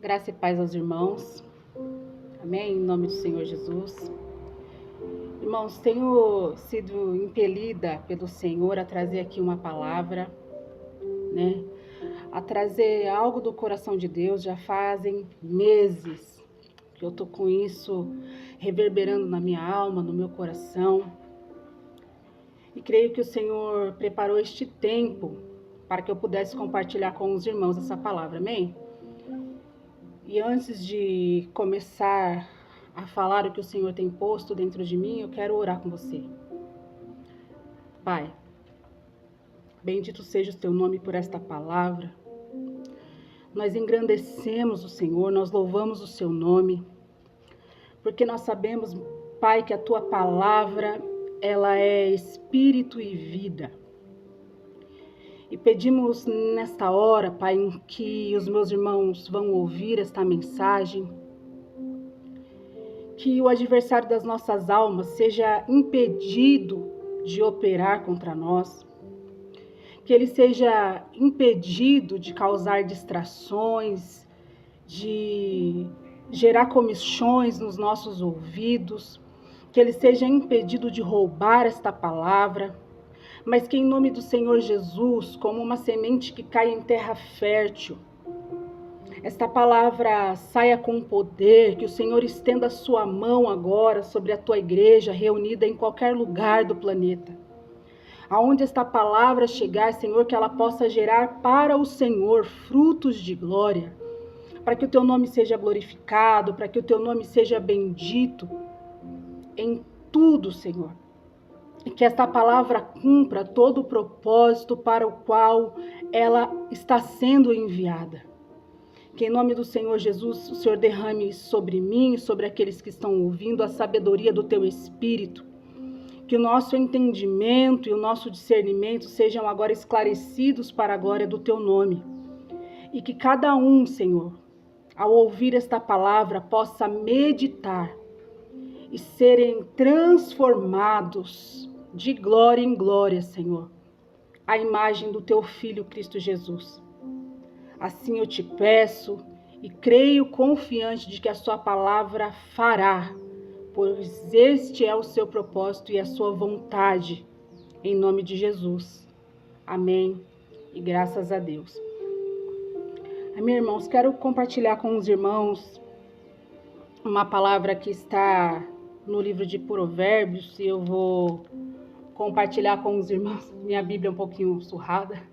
Graça e paz aos irmãos. Amém? Em nome do Senhor Jesus. Irmãos, tenho sido impelida pelo Senhor a trazer aqui uma palavra, né? A trazer algo do coração de Deus. Já fazem meses que eu tô com isso reverberando na minha alma, no meu coração. E creio que o Senhor preparou este tempo para que eu pudesse compartilhar com os irmãos essa palavra. Amém? E antes de começar a falar o que o Senhor tem posto dentro de mim, eu quero orar com você. Pai, bendito seja o teu nome por esta palavra. Nós engrandecemos o Senhor, nós louvamos o seu nome, porque nós sabemos, Pai, que a tua palavra, ela é espírito e vida. E pedimos nesta hora, Pai, em que os meus irmãos vão ouvir esta mensagem, que o adversário das nossas almas seja impedido de operar contra nós, que ele seja impedido de causar distrações, de gerar comichões nos nossos ouvidos, que ele seja impedido de roubar esta palavra, mas que em nome do Senhor Jesus, como uma semente que cai em terra fértil, esta palavra saia com poder, que o Senhor estenda a sua mão agora sobre a tua igreja reunida em qualquer lugar do planeta. Aonde esta palavra chegar, Senhor, que ela possa gerar para o Senhor frutos de glória, para que o teu nome seja glorificado, para que o teu nome seja bendito em tudo, Senhor. E que esta palavra cumpra todo o propósito para o qual ela está sendo enviada. Que em nome do Senhor Jesus, o Senhor derrame sobre mim e sobre aqueles que estão ouvindo a sabedoria do teu Espírito. Que o nosso entendimento e o nosso discernimento sejam agora esclarecidos para a glória do teu nome. E que cada um, Senhor, ao ouvir esta palavra, possa meditar e serem transformados de glória em glória, Senhor, à imagem do teu Filho Cristo Jesus. Assim eu te peço e creio confiante de que a sua palavra fará, pois este é o seu propósito e a sua vontade, em nome de Jesus. Amém e graças a Deus. Amém, irmãos, quero compartilhar com os irmãos uma palavra que está no livro de Provérbios e eu vou compartilhar com os irmãos. Minha Bíblia é um pouquinho surrada,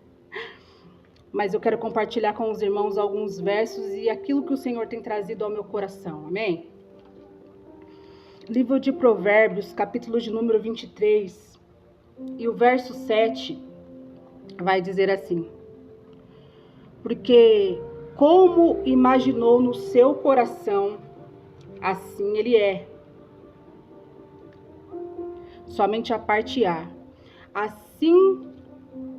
mas eu quero compartilhar com os irmãos alguns versos e aquilo que o Senhor tem trazido ao meu coração. Amém? Livro de Provérbios, capítulo de número 23, e o verso 7 vai dizer assim: porque como imaginou no seu coração, assim ele é. Somente a parte A. Assim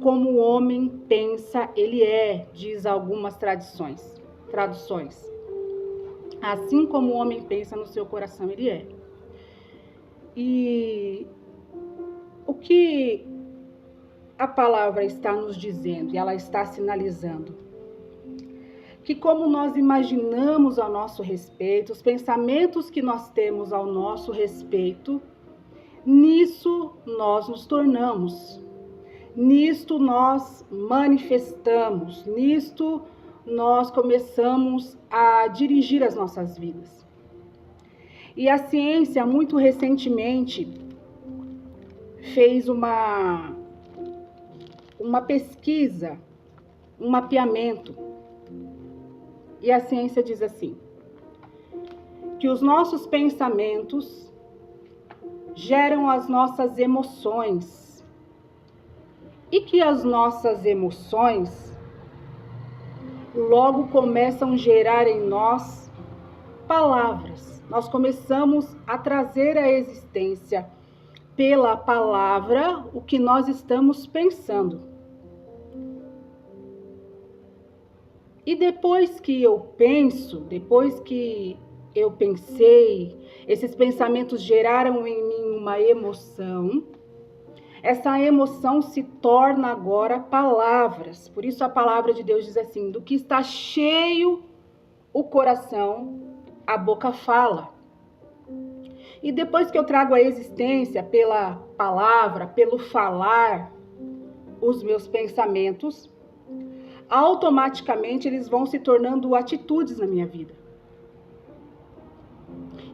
como o homem pensa, ele é, diz algumas traduções. Assim como o homem pensa no seu coração, ele é. E o que a palavra está nos dizendo, e ela está sinalizando? Que como nós imaginamos ao nosso respeito, os pensamentos que nós temos ao nosso respeito, nisso nós nos tornamos. Nisto nós manifestamos, nisto nós começamos a dirigir as nossas vidas. E a ciência, muito recentemente, fez uma pesquisa, um mapeamento. E a ciência diz assim, que os nossos pensamentos geram as nossas emoções. E que as nossas emoções logo começam a gerar em nós palavras. Nós começamos a trazer à existência pela palavra o que nós estamos pensando. E depois que eu penso, depois que eu pensei, esses pensamentos geraram em mim uma emoção. Essa emoção se torna agora palavras. Por isso a palavra de Deus diz assim, do que está cheio o coração, a boca fala. E depois que eu trago à existência pela palavra, pelo falar, os meus pensamentos, automaticamente eles vão se tornando atitudes na minha vida.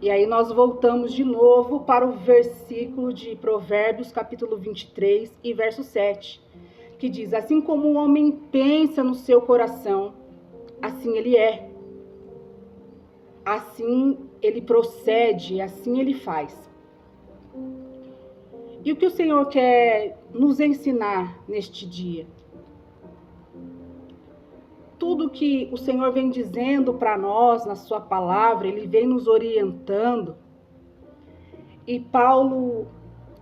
E aí nós voltamos de novo para o versículo de Provérbios, capítulo 23 e verso 7, que diz: assim como o homem pensa no seu coração, assim ele é. Assim ele procede, assim ele faz. E o que o Senhor quer nos ensinar neste dia? Tudo que o Senhor vem dizendo para nós na sua palavra, Ele vem nos orientando. E Paulo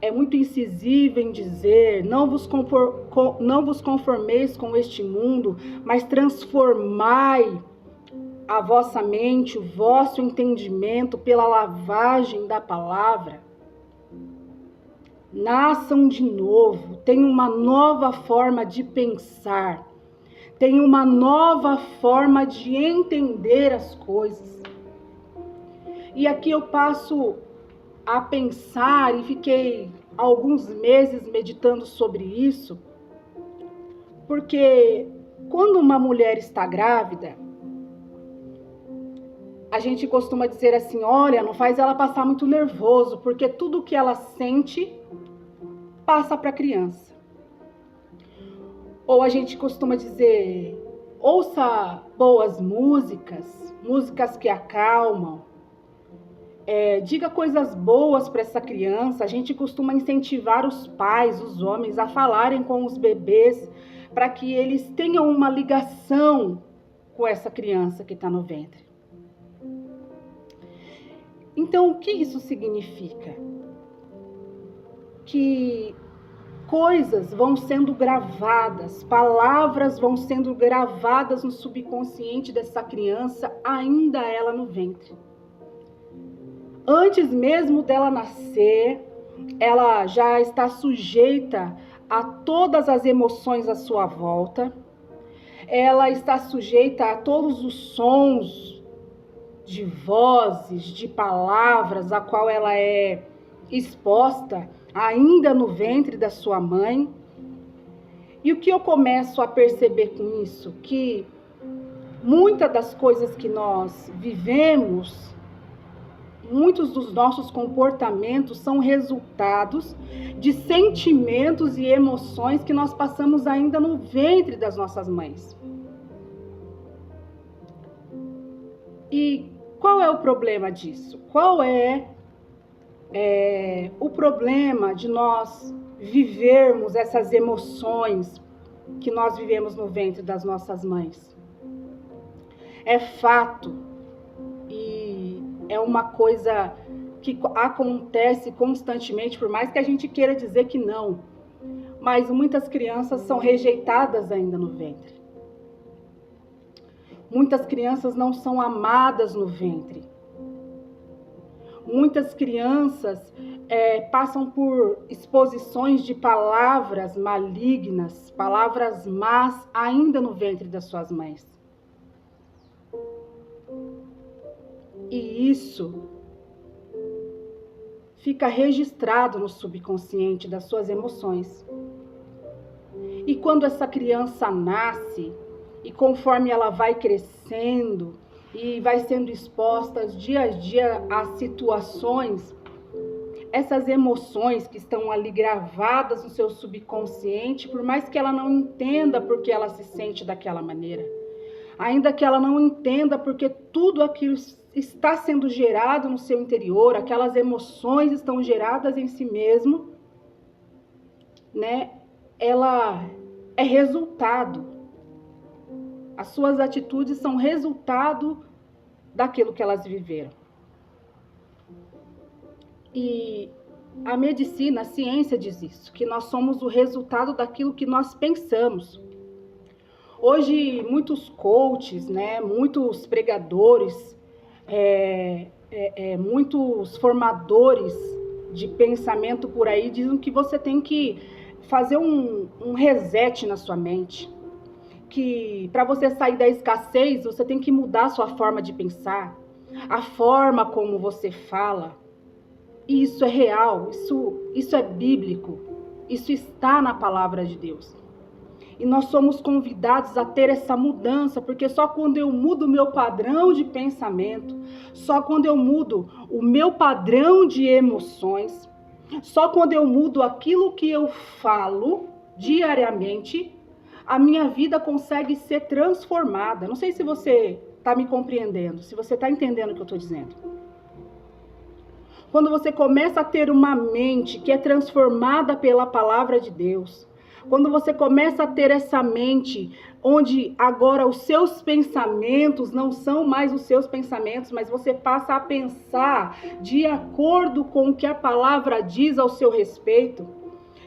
é muito incisivo em dizer: não vos conformeis com este mundo, mas transformai a vossa mente, o vosso entendimento pela lavagem da palavra. Nasçam de novo, tenham uma nova forma de pensar. Tem uma nova forma de entender as coisas. E aqui eu passo a pensar, e fiquei alguns meses meditando sobre isso, porque quando uma mulher está grávida, a gente costuma dizer assim: olha, não faz ela passar muito nervoso, porque tudo que ela sente passa para a criança. Ou a gente costuma dizer: ouça boas músicas, músicas que acalmam, diga coisas boas para essa criança. A gente costuma incentivar os pais, os homens, a falarem com os bebês, para que eles tenham uma ligação com essa criança que está no ventre. Então, o que isso significa? Que coisas vão sendo gravadas, palavras vão sendo gravadas no subconsciente dessa criança, ainda ela no ventre. Antes mesmo dela nascer, ela já está sujeita a todas as emoções à sua volta, ela está sujeita a todos os sons de vozes, de palavras, a qual ela é exposta ainda no ventre da sua mãe. E o que eu começo a perceber com isso? Que muitas das coisas que nós vivemos, muitos dos nossos comportamentos são resultados de sentimentos e emoções que nós passamos ainda no ventre das nossas mães. E qual é o problema disso? Qual é o problema de nós vivermos essas emoções que nós vivemos no ventre das nossas mães? É fato, e é uma coisa que acontece constantemente, por mais que a gente queira dizer que não, mas muitas crianças são rejeitadas ainda no ventre. Muitas crianças não são amadas no ventre. Muitas crianças passam por exposições de palavras malignas, palavras más, ainda no ventre das suas mães. E isso fica registrado no subconsciente das suas emoções. E quando essa criança nasce, e conforme ela vai crescendo, e vai sendo exposta dia a dia a situações, essas emoções que estão ali gravadas no seu subconsciente, por mais que ela não entenda por que ela se sente daquela maneira, ainda que ela não entenda porque tudo aquilo está sendo gerado no seu interior, aquelas emoções estão geradas em si mesmo, né? Ela é resultado. As suas atitudes são resultado daquilo que elas viveram. E a medicina, a ciência diz isso, que nós somos o resultado daquilo que nós pensamos. Hoje, muitos coaches, né, muitos pregadores, muitos formadores de pensamento por aí dizem que você tem que fazer um reset na sua mente. que para você sair da escassez, você tem que mudar a sua forma de pensar, a forma como você fala. E isso é real, isso é bíblico, isso está na palavra de Deus. E nós somos convidados a ter essa mudança, porque só quando eu mudo o meu padrão de pensamento, só quando eu mudo o meu padrão de emoções, só quando eu mudo aquilo que eu falo diariamente, a minha vida consegue ser transformada. Não sei se você está me compreendendo, se você está entendendo o que eu estou dizendo. Quando você começa a ter uma mente que é transformada pela palavra de Deus, quando você começa a ter essa mente onde agora os seus pensamentos não são mais os seus pensamentos, mas você passa a pensar de acordo com o que a palavra diz ao seu respeito.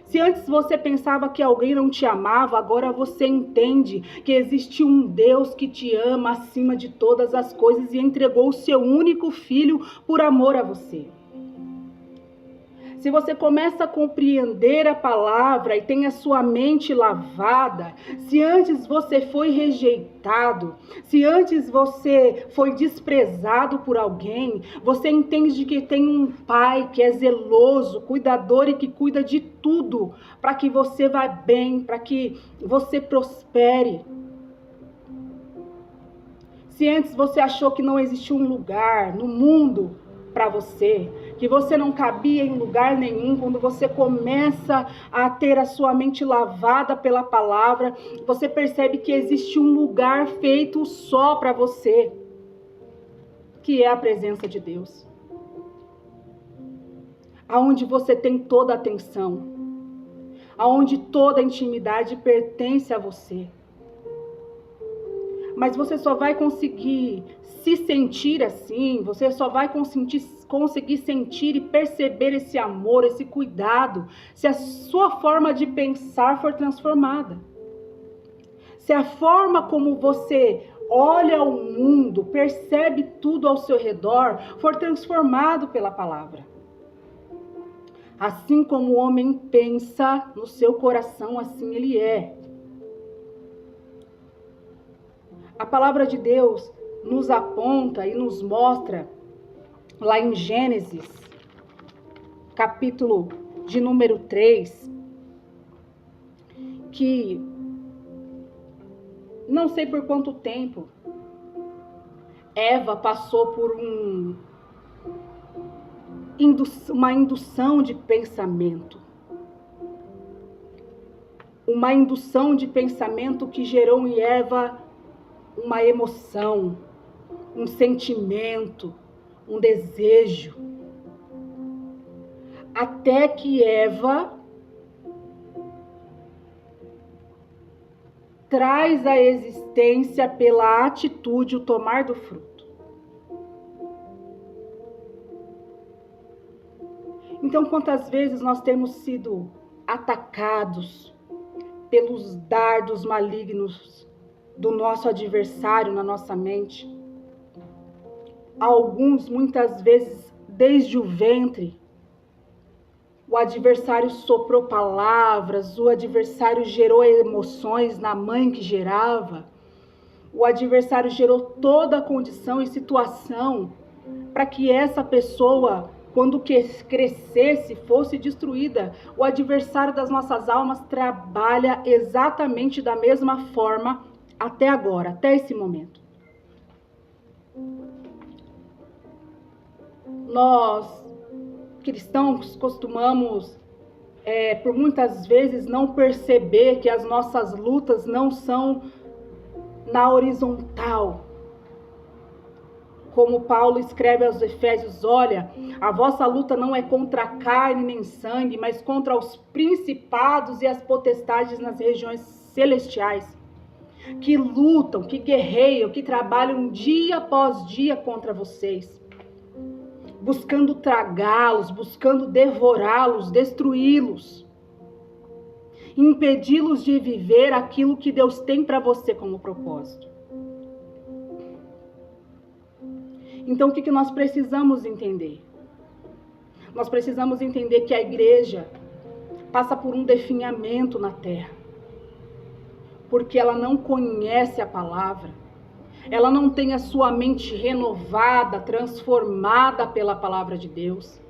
Se antes você pensava que alguém não te amava, agora você entende que existe um Deus que te ama acima de todas as coisas e entregou o seu único filho por amor a você. Se você começa a compreender a palavra e tem a sua mente lavada, se antes você foi rejeitado, se antes você foi desprezado por alguém, você entende que tem um pai que é zeloso, cuidador e que cuida de tudo para que você vá bem, para que você prospere. Se antes você achou que não existia um lugar no mundo para você, que você não cabia em lugar nenhum, quando você começa a ter a sua mente lavada pela palavra, você percebe que existe um lugar feito só para você, que é a presença de Deus. Aonde você tem toda a atenção, aonde toda a intimidade pertence a você. Mas você só vai conseguir se sentir assim, você só vai conseguir sentir e perceber esse amor, esse cuidado, se a sua forma de pensar for transformada. Se a forma como você olha o mundo, percebe tudo ao seu redor, for transformado pela palavra. Assim como o homem pensa no seu coração, assim ele é. A palavra de Deus nos aponta e nos mostra, lá em Gênesis, capítulo de número 3, que não sei por quanto tempo Eva passou por uma indução de pensamento. Uma indução de pensamento que gerou em Eva uma emoção, um sentimento, um desejo. Até que Eva traz à existência pela atitude o tomar do fruto. Então, quantas vezes nós temos sido atacados pelos dardos malignos do nosso adversário na nossa mente? Alguns, muitas vezes, desde o ventre, o adversário soprou palavras, o adversário gerou emoções na mãe que gerava, o adversário gerou toda a condição e situação para que essa pessoa, quando crescesse, fosse destruída. O adversário das nossas almas trabalha exatamente da mesma forma até agora, até esse momento. Nós, cristãos, costumamos, por muitas vezes, não perceber que as nossas lutas não são na horizontal. Como Paulo escreve aos Efésios: olha, a vossa luta não é contra a carne nem sangue, mas contra os principados e as potestades nas regiões celestiais, que lutam, que guerreiam, que trabalham dia após dia contra vocês, buscando tragá-los, buscando devorá-los, destruí-los, impedi-los de viver aquilo que Deus tem para você como propósito. Então, o que nós precisamos entender? Nós precisamos entender que a igreja passa por um definhamento na terra. porque ela não conhece a palavra. Ela não tem a sua mente renovada, transformada pela palavra de Deus.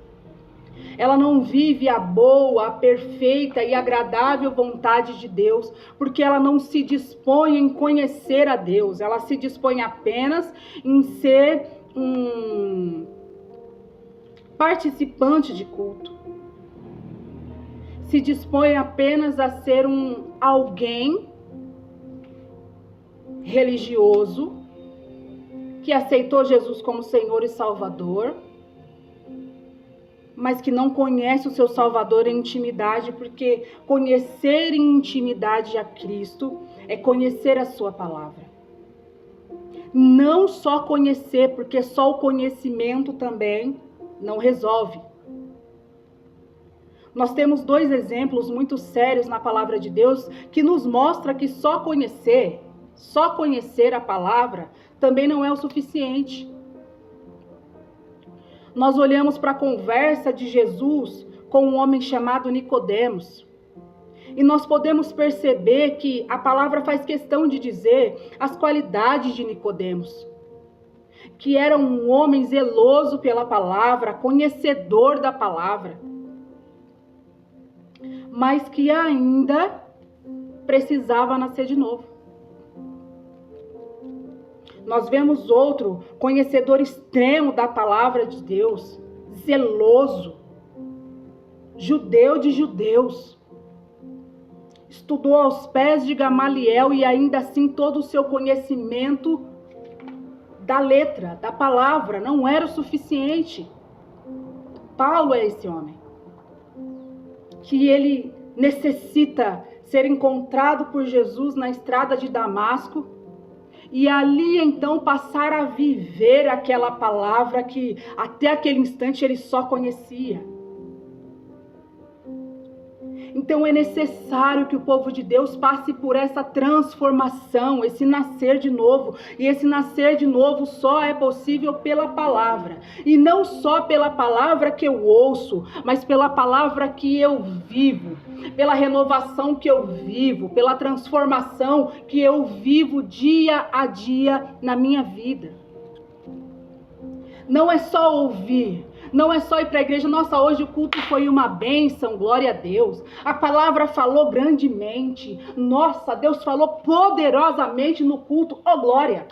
Ela não vive a boa, a perfeita e agradável vontade de Deus, porque ela não se dispõe em conhecer a Deus. Ela se dispõe apenas em ser um participante de culto. Se dispõe apenas a ser alguém religioso que aceitou Jesus como Senhor e Salvador, mas que não conhece o seu Salvador em intimidade, porque conhecer em intimidade a Cristo é conhecer a sua palavra. Não só conhecer, porque só o conhecimento também não resolve. Nós temos 2 exemplos muito sérios na palavra de Deus que nos mostra que só conhecer a palavra também não é o suficiente. Nós olhamos para a conversa de Jesus com um homem chamado Nicodemos. E nós podemos perceber que a palavra faz questão de dizer as qualidades de Nicodemos. Que era um homem zeloso pela palavra, conhecedor da palavra. Mas que ainda precisava nascer de novo. Nós vemos outro conhecedor extremo da palavra de Deus, zeloso, judeu de judeus. Estudou aos pés de Gamaliel e ainda assim todo o seu conhecimento da letra, da palavra, não era o suficiente. Paulo é esse homem, que ele necessita ser encontrado por Jesus na estrada de Damasco, e ali então passar a viver aquela palavra que até aquele instante ele só conhecia. Então é necessário que o povo de Deus passe por essa transformação, esse nascer de novo. E esse nascer de novo só é possível pela palavra. E não só pela palavra que eu ouço, mas pela palavra que eu vivo. Pela renovação que eu vivo, pela transformação que eu vivo dia a dia na minha vida. Não é só ouvir. Não é só ir para a igreja, nossa, hoje o culto foi uma bênção, glória a Deus. A palavra falou grandemente. Nossa, Deus falou poderosamente no culto, oh glória.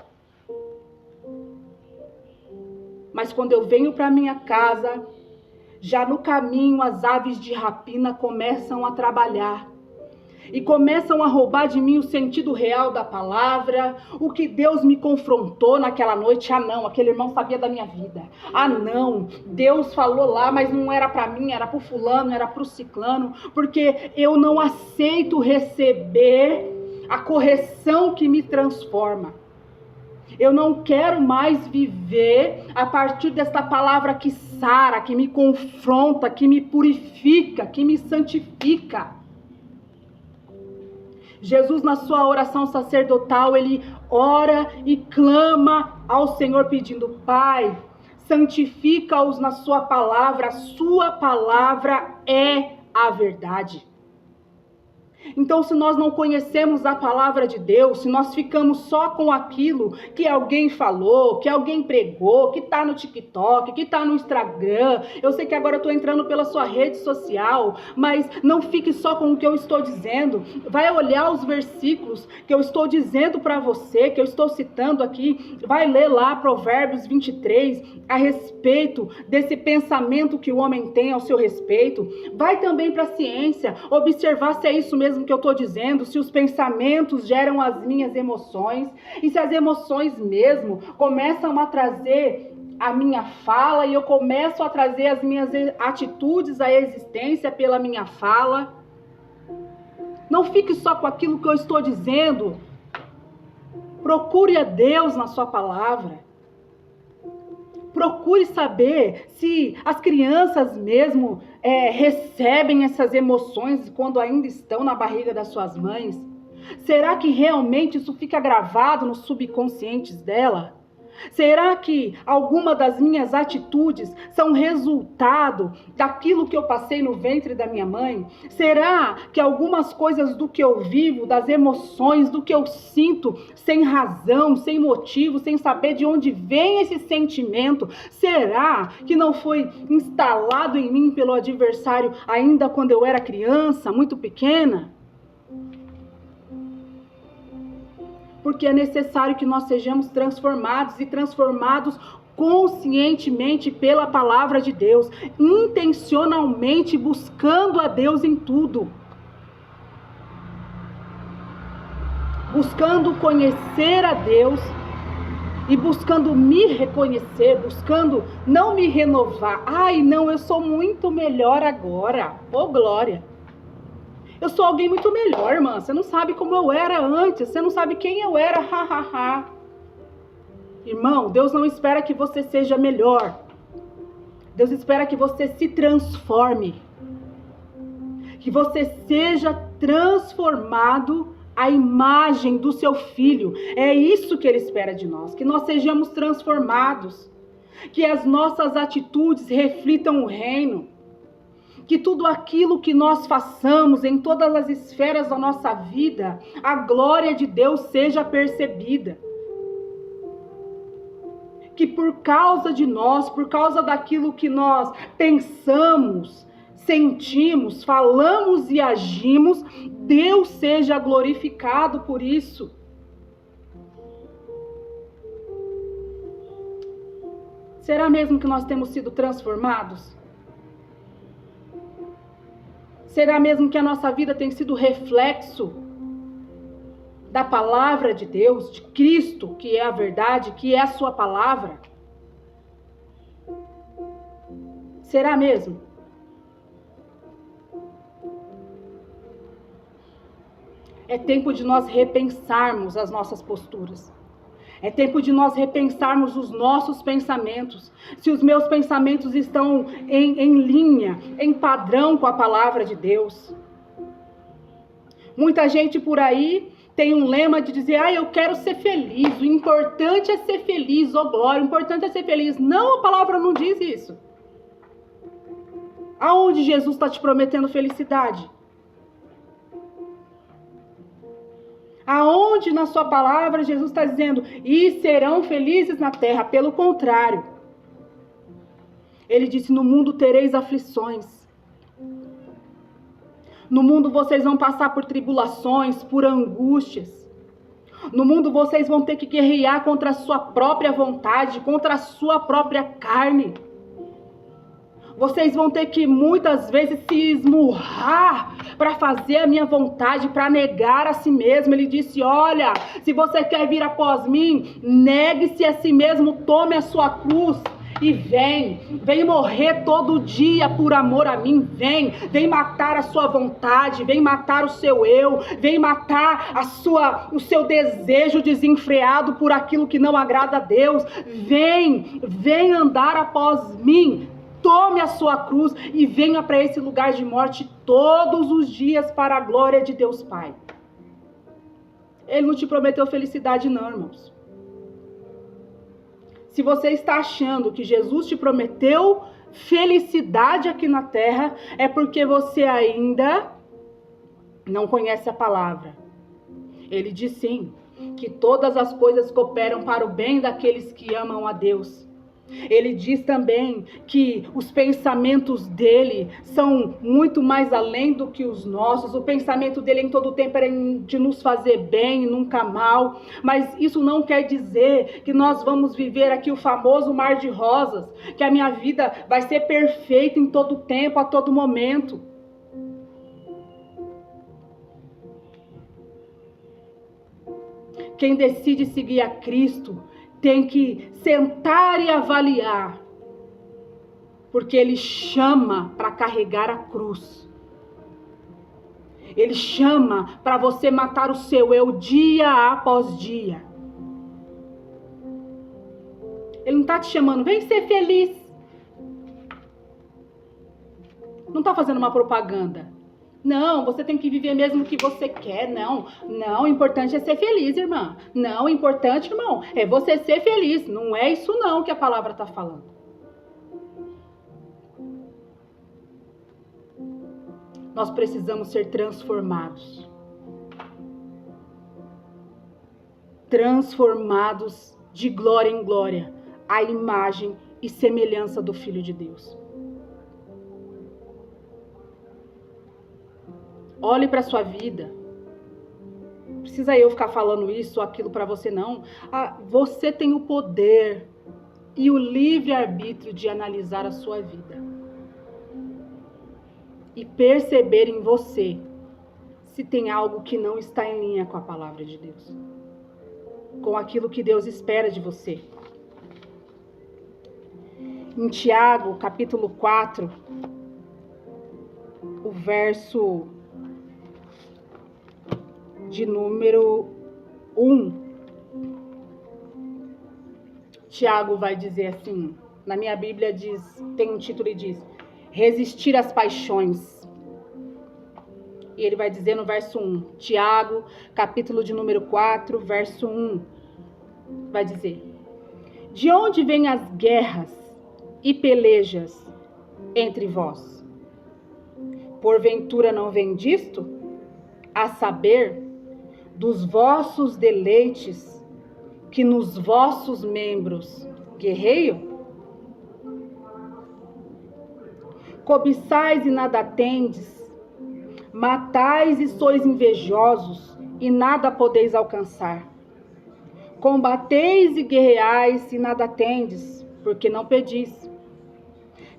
Mas quando eu venho para minha casa, já no caminho as aves de rapina começam a trabalhar. E começam a roubar de mim o sentido real da palavra, o que Deus me confrontou naquela noite. Ah não, aquele irmão sabia da minha vida. Ah não, Deus falou lá, mas não era para mim, era para o fulano, era para o ciclano. Porque eu não aceito receber a correção que me transforma. Eu não quero mais viver a partir desta palavra que sara, que me confronta, que me purifica, que me santifica. Jesus, na sua oração sacerdotal, ele ora e clama ao Senhor pedindo: Pai, santifica-os na sua palavra é a verdade. Então, se nós não conhecemos a palavra de Deus, se nós ficamos só com aquilo que alguém falou, que alguém pregou, que está no TikTok, que está no Instagram, eu sei que agora eu estou entrando pela sua rede social, mas não fique só com o que eu estou dizendo. Vai olhar os versículos que eu estou dizendo para você, que eu estou citando aqui, vai ler lá Provérbios 23, a respeito desse pensamento que o homem tem ao seu respeito. Vai também para a ciência, observar se é isso mesmo que eu estou dizendo, se os pensamentos geram as minhas emoções, e se as emoções mesmo começam a trazer a minha fala, e eu começo a trazer as minhas atitudes à existência pela minha fala. Não fique só com aquilo que eu estou dizendo. Procure a Deus na sua palavra. Procure saber se as crianças mesmo recebem essas emoções quando ainda estão na barriga das suas mães. Será que realmente isso fica gravado nos subconscientes dela? Será que alguma das minhas atitudes são resultado daquilo que eu passei no ventre da minha mãe? Será que algumas coisas do que eu vivo, das emoções, do que eu sinto, sem razão, sem motivo, sem saber de onde vem esse sentimento, será que não foi instalado em mim pelo adversário ainda quando eu era criança, muito pequena? Porque é necessário que nós sejamos transformados e transformados conscientemente pela palavra de Deus, intencionalmente buscando a Deus em tudo. Buscando conhecer a Deus e buscando me reconhecer, buscando não me renovar. Ai, não, eu sou muito melhor agora. Ô, glória! Eu sou alguém muito melhor, irmã. Você não sabe como eu era antes. Você não sabe quem eu era. Irmão, Deus não espera que você seja melhor. Deus espera que você se transforme. Que você seja transformado à imagem do seu Filho. É isso que Ele espera de nós. Que nós sejamos transformados. Que as nossas atitudes reflitam o reino. Que tudo aquilo que nós façamos em todas as esferas da nossa vida, a glória de Deus seja percebida. Que por causa de nós, por causa daquilo que nós pensamos, sentimos, falamos e agimos, Deus seja glorificado por isso. Será mesmo que nós temos sido transformados? Será mesmo que a nossa vida tem sido reflexo da palavra de Deus, de Cristo, que é a verdade, que é a sua palavra? Será mesmo? É tempo de nós repensarmos as nossas posturas. É tempo de nós repensarmos os nossos pensamentos. Se os meus pensamentos estão em linha, em padrão com a palavra de Deus. Muita gente por aí tem um lema de dizer, eu quero ser feliz, o importante é ser feliz, glória, o importante é ser feliz. Não, a palavra não diz isso. Aonde Jesus está te prometendo felicidade? Aonde na sua palavra Jesus está dizendo, e serão felizes na terra? Pelo contrário. Ele disse, no mundo tereis aflições. No mundo vocês vão passar por tribulações, por angústias. No mundo vocês vão ter que guerrear contra a sua própria vontade, contra a sua própria carne. Vocês vão ter que muitas vezes se esmurrar para fazer a minha vontade, para negar a si mesmo. Ele disse, olha, se você quer vir após mim, negue-se a si mesmo, tome a sua cruz e vem morrer todo dia por amor a mim, vem matar a sua vontade, vem matar o seu eu, vem matar o seu desejo desenfreado por aquilo que não agrada a Deus, vem andar após mim. Tome a sua cruz e venha para esse lugar de morte todos os dias para a glória de Deus Pai. Ele não te prometeu felicidade não, irmãos. Se você está achando que Jesus te prometeu felicidade aqui na terra, é porque você ainda não conhece a palavra. Ele diz sim, que todas as coisas cooperam para o bem daqueles que amam a Deus. Ele diz também que os pensamentos dele são muito mais além do que os nossos. O pensamento dele em todo tempo era de nos fazer bem, nunca mal. Mas isso não quer dizer que nós vamos viver aqui o famoso mar de rosas, que a minha vida vai ser perfeita em todo tempo, a todo momento. Quem decide seguir a Cristo tem que sentar e avaliar, porque Ele chama para carregar a cruz. Ele chama para você matar o seu eu dia após dia. Ele não está te chamando, vem ser feliz. Não está fazendo uma propaganda. Não, você tem que viver mesmo o que você quer. Não, o importante é ser feliz, irmã. Não, o importante, irmão, é você ser feliz. Não é isso não que a palavra está falando. Nós precisamos ser transformados. Transformados de glória em glória, à imagem e semelhança do Filho de Deus. Olhe para a sua vida. Não precisa eu ficar falando isso ou aquilo para você, não. Você tem o poder e o livre-arbítrio de analisar a sua vida. E perceber em você se tem algo que não está em linha com a palavra de Deus. Com aquilo que Deus espera de você. Em Tiago, capítulo 4, o verso de número 1. Tiago vai dizer assim, na minha Bíblia diz, tem um título e diz, resistir às paixões. E ele vai dizer no verso 1, Tiago, capítulo de número 4, verso 1, vai dizer, de onde vêm as guerras e pelejas entre vós? Porventura não vem disto? A saber, dos vossos deleites que nos vossos membros guerreiam? Cobiçais e nada tendes, matais e sois invejosos e nada podeis alcançar. Combateis e guerreais e nada tendes, porque não pedis.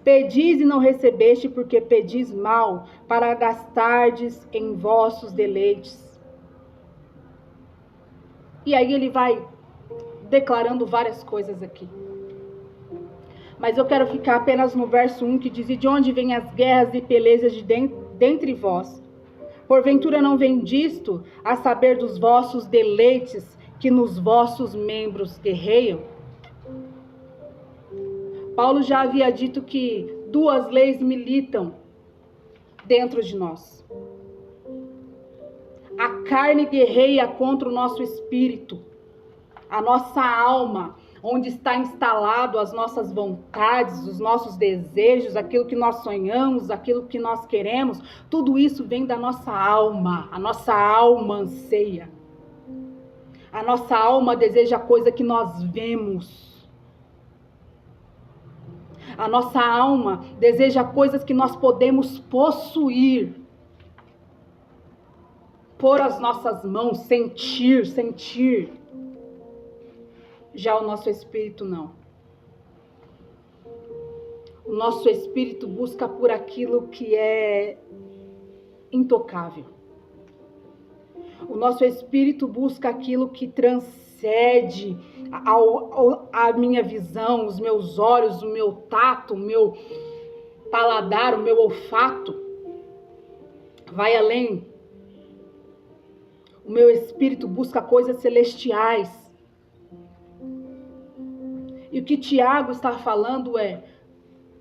Pedis e não recebeste, porque pedis mal, para gastardes em vossos deleites. E aí ele vai declarando várias coisas aqui. Mas eu quero ficar apenas no verso 1, que diz, de onde vêm as guerras e pelejas dentre vós? Porventura não vem disto, a saber dos vossos deleites, que nos vossos membros guerreiam? Paulo já havia dito que duas leis militam dentro de nós. A carne guerreia contra o nosso espírito, a nossa alma, onde está instalado as nossas vontades, os nossos desejos, aquilo que nós sonhamos, aquilo que nós queremos, tudo isso vem da nossa alma, a nossa alma anseia. A nossa alma deseja coisa que nós vemos. A nossa alma deseja coisas que nós podemos possuir. Pôr as nossas mãos, sentir. Já o nosso espírito não. O nosso espírito busca por aquilo que é intocável. O nosso espírito busca aquilo que transcende a minha visão, os meus olhos, o meu tato, o meu paladar, o meu olfato. Vai além. O meu espírito busca coisas celestiais. E o que Tiago está falando é: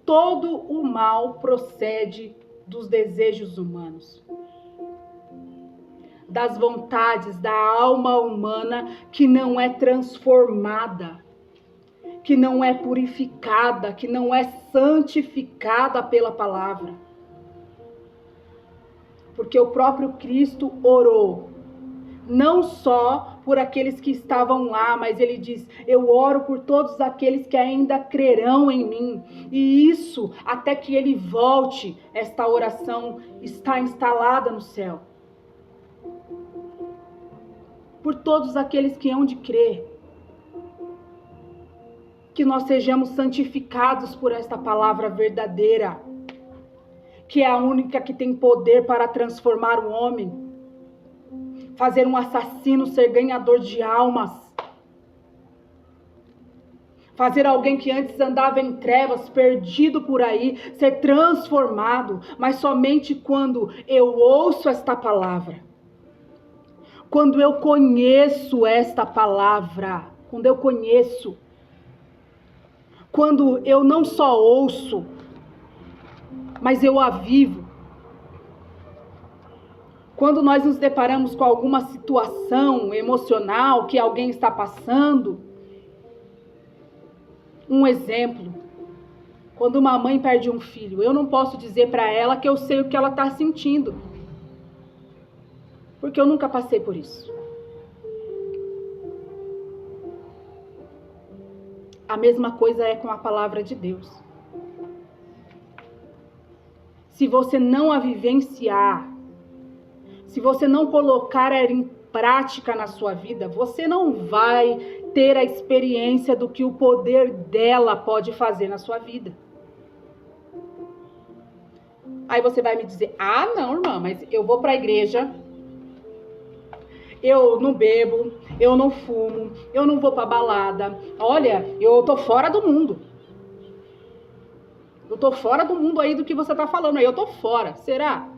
todo o mal procede dos desejos humanos, das vontades da alma humana que não é transformada, que não é purificada, que não é santificada pela palavra. Porque o próprio Cristo orou, não só por aqueles que estavam lá, mas ele diz: eu oro por todos aqueles que ainda crerão em mim. E isso, até que ele volte, esta oração está instalada no céu. Por todos aqueles que hão de crer. Que nós sejamos santificados por esta palavra verdadeira, que é a única que tem poder para transformar o homem. Fazer um assassino ser ganhador de almas. Fazer alguém que antes andava em trevas, perdido por aí, ser transformado. Mas somente quando eu ouço esta palavra. Quando eu conheço esta palavra. Quando eu conheço. Quando eu não só ouço, mas eu a vivo. Quando nós nos deparamos com alguma situação emocional que alguém está passando, um exemplo, quando uma mãe perde um filho, eu não posso dizer para ela que eu sei o que ela está sentindo, porque eu nunca passei por isso. A mesma coisa é com a palavra de Deus. Se você não a vivenciar, se você não colocar ela em prática na sua vida, você não vai ter a experiência do que o poder dela pode fazer na sua vida. Aí você vai me dizer, não, irmã, mas eu vou para a igreja, eu não bebo, eu não fumo, eu não vou para balada. Olha, eu tô fora do mundo. Eu tô fora do mundo aí do que você tá falando aí, eu tô fora. Será?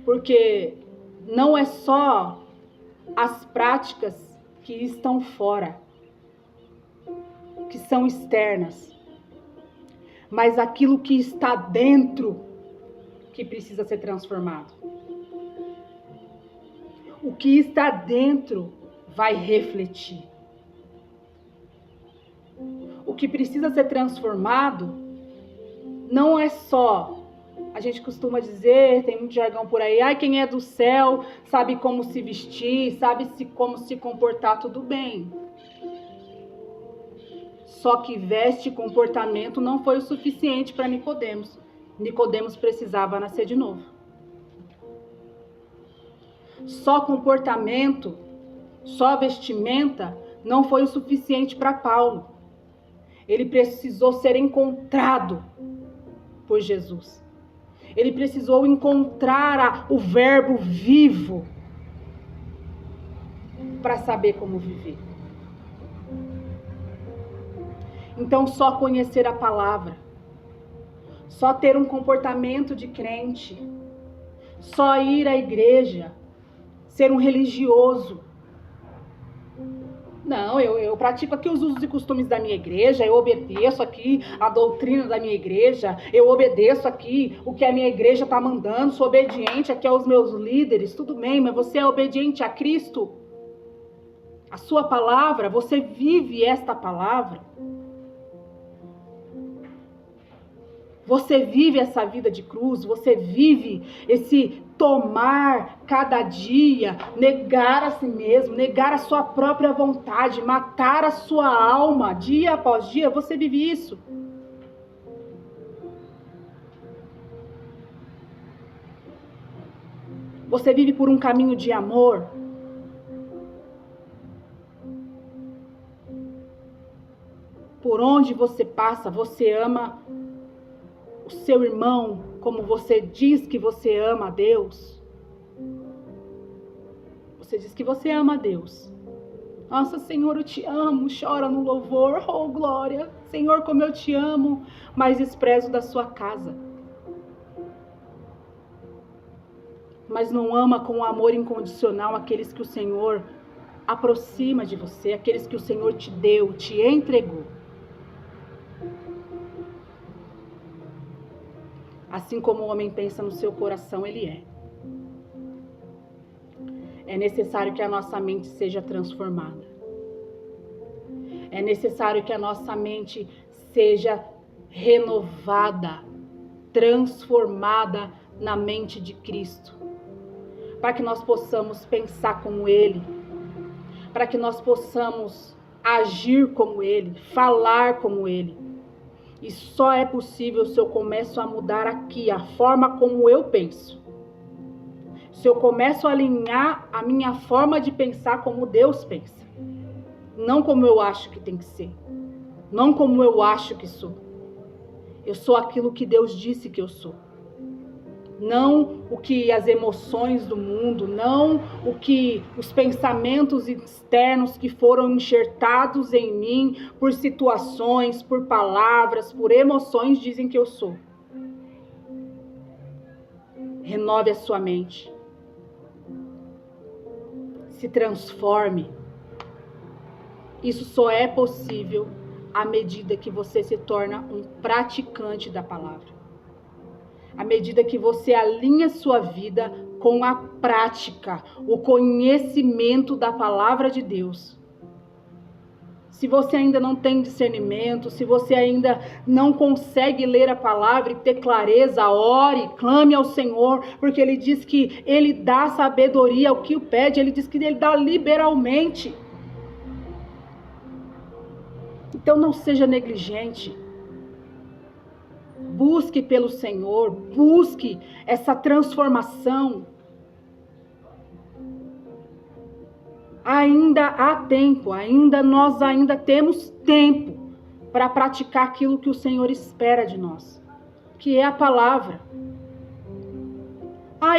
Porque não é só as práticas que estão fora, que são externas, mas aquilo que está dentro que precisa ser transformado. O que está dentro vai refletir. O que precisa ser transformado não é só, a gente costuma dizer, tem muito jargão por aí, quem é do céu sabe como se vestir, sabe como se comportar, tudo bem. Só que veste e comportamento não foi o suficiente para Nicodemos. Nicodemos precisava nascer de novo. Só comportamento, só vestimenta não foi o suficiente para Paulo. Ele precisou ser encontrado por Jesus. Ele precisou encontrar o verbo vivo para saber como viver. Então, só conhecer a palavra, só ter um comportamento de crente, só ir à igreja, ser um religioso. Não, eu pratico aqui os usos e costumes da minha igreja, eu obedeço aqui a doutrina da minha igreja, eu obedeço aqui o que a minha igreja está mandando, sou obediente aqui aos meus líderes, tudo bem, mas você é obediente a Cristo? A sua palavra, você vive esta palavra? Você vive essa vida de cruz, você vive esse tomar cada dia, negar a si mesmo, negar a sua própria vontade, matar a sua alma dia após dia, você vive isso. Você vive por um caminho de amor. Por onde você passa, você ama o seu irmão, como você diz que você ama a Deus. Você diz que você ama a Deus. Nossa, Senhor, eu te amo, chora no louvor, oh glória. Senhor, como eu te amo, mas desprezo da sua casa. Mas não ama com amor incondicional aqueles que o Senhor aproxima de você, aqueles que o Senhor te deu, te entregou. Assim como o homem pensa no seu coração, ele é. É necessário que a nossa mente seja transformada. É necessário que a nossa mente seja renovada, transformada na mente de Cristo. Para que nós possamos pensar como Ele. Para que nós possamos agir como Ele, falar como Ele. E só é possível se eu começo a mudar aqui a forma como eu penso. Se eu começo a alinhar a minha forma de pensar como Deus pensa. Não como eu acho que tem que ser. Não como eu acho que sou. Eu sou aquilo que Deus disse que eu sou. Não o que as emoções do mundo, não o que os pensamentos externos que foram enxertados em mim por situações, por palavras, por emoções dizem que eu sou. Renove a sua mente. Se transforme. Isso só é possível à medida que você se torna um praticante da palavra. à medida que você alinha sua vida com a prática, o conhecimento da palavra de Deus. Se você ainda não tem discernimento, se você ainda não consegue ler a palavra e ter clareza, ore, clame ao Senhor, porque Ele diz que Ele dá sabedoria ao que o pede, Ele diz que Ele dá liberalmente. Então não seja negligente. Busque pelo Senhor, busque essa transformação. Ainda há tempo, nós temos tempo para praticar aquilo que o Senhor espera de nós, que é a palavra.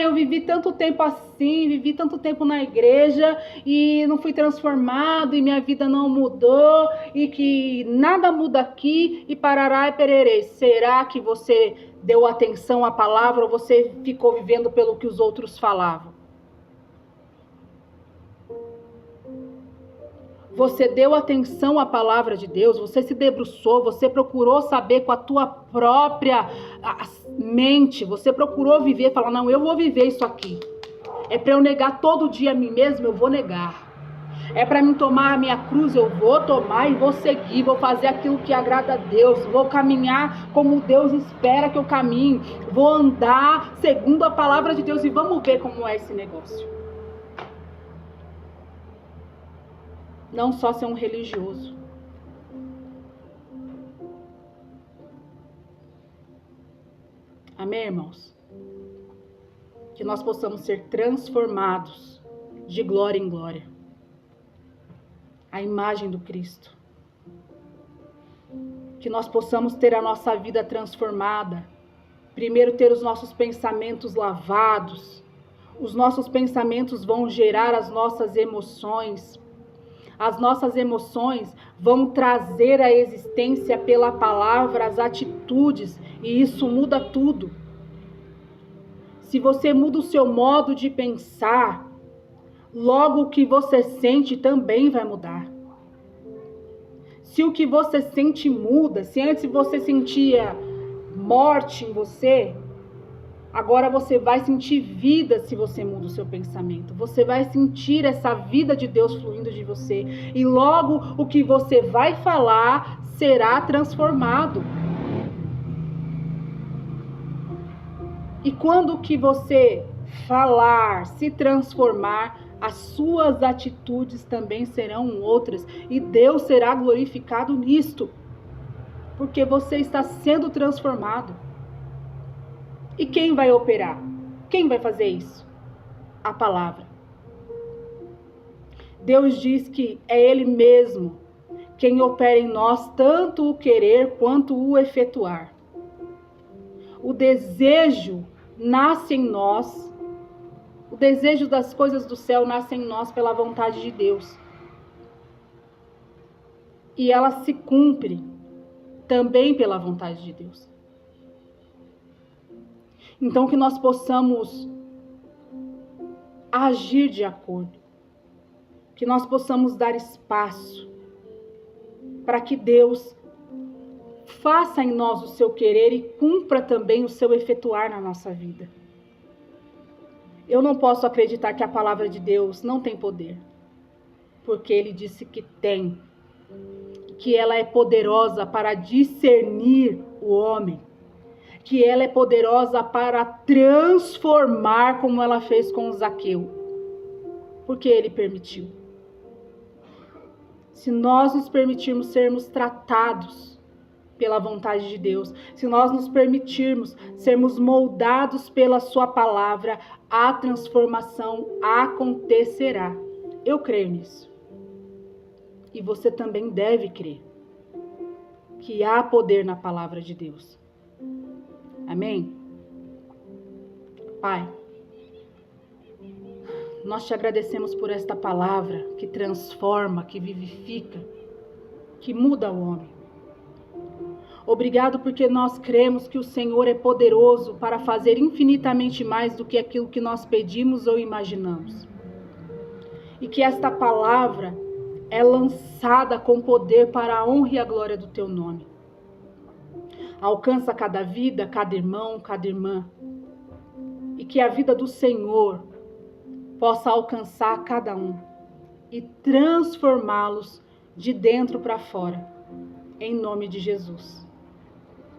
Eu vivi tanto tempo assim, vivi tanto tempo na igreja e não fui transformado e minha vida não mudou e que nada muda aqui e parará e pererê. Será que você deu atenção à palavra ou você ficou vivendo pelo que os outros falavam? Você deu atenção à palavra de Deus, você se debruçou, você procurou saber com a tua própria mente, você procurou viver, falar, não, eu vou viver isso aqui. É para eu negar todo dia a mim mesmo, eu vou negar. É para mim tomar a minha cruz, eu vou tomar e vou seguir, vou fazer aquilo que agrada a Deus, vou caminhar como Deus espera que eu caminhe, vou andar segundo a palavra de Deus e vamos ver como é esse negócio. Não só ser um religioso. Amém, irmãos? Que nós possamos ser transformados de glória em glória. A imagem do Cristo. Que nós possamos ter a nossa vida transformada. Primeiro ter os nossos pensamentos lavados. Os nossos pensamentos vão gerar as nossas emoções. As nossas emoções vão trazer à existência pela palavra as atitudes e isso muda tudo. Se você muda o seu modo de pensar, logo o que você sente também vai mudar. Se o que você sente muda, se antes você sentia morte em você, agora você vai sentir vida se você muda o seu pensamento. Você vai sentir essa vida de Deus fluindo de você. E logo o que você vai falar será transformado. E quando o que você falar se transformar, as suas atitudes também serão outras. E Deus será glorificado nisto. Porque você está sendo transformado. E quem vai operar? Quem vai fazer isso? A palavra. Deus diz que é Ele mesmo quem opera em nós tanto o querer quanto o efetuar. O desejo nasce em nós, o desejo das coisas do céu nasce em nós pela vontade de Deus. E ela se cumpre também pela vontade de Deus. Então que nós possamos agir de acordo. Que nós possamos dar espaço para que Deus faça em nós o seu querer e cumpra também o seu efetuar na nossa vida. Eu não posso acreditar que a palavra de Deus não tem poder. Porque Ele disse que tem. Que ela é poderosa para discernir o homem. Que ela é poderosa para transformar como ela fez com Zaqueu. Porque Ele permitiu. Se nós nos permitirmos sermos tratados pela vontade de Deus, se nós nos permitirmos sermos moldados pela sua palavra, a transformação acontecerá. Eu creio nisso. E você também deve crer que há poder na palavra de Deus. Amém? Pai, nós te agradecemos por esta palavra que transforma, que vivifica, que muda o homem. Obrigado porque nós cremos que o Senhor é poderoso para fazer infinitamente mais do que aquilo que nós pedimos ou imaginamos. E que esta palavra é lançada com poder para a honra e a glória do teu nome. alcança cada vida, cada irmão, cada irmã. E que a vida do Senhor possa alcançar cada um e transformá-los de dentro para fora, em nome de Jesus.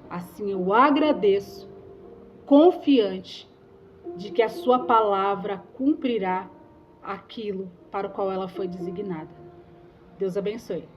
Assim eu agradeço, confiante de que a sua palavra cumprirá aquilo para o qual ela foi designada. Deus abençoe.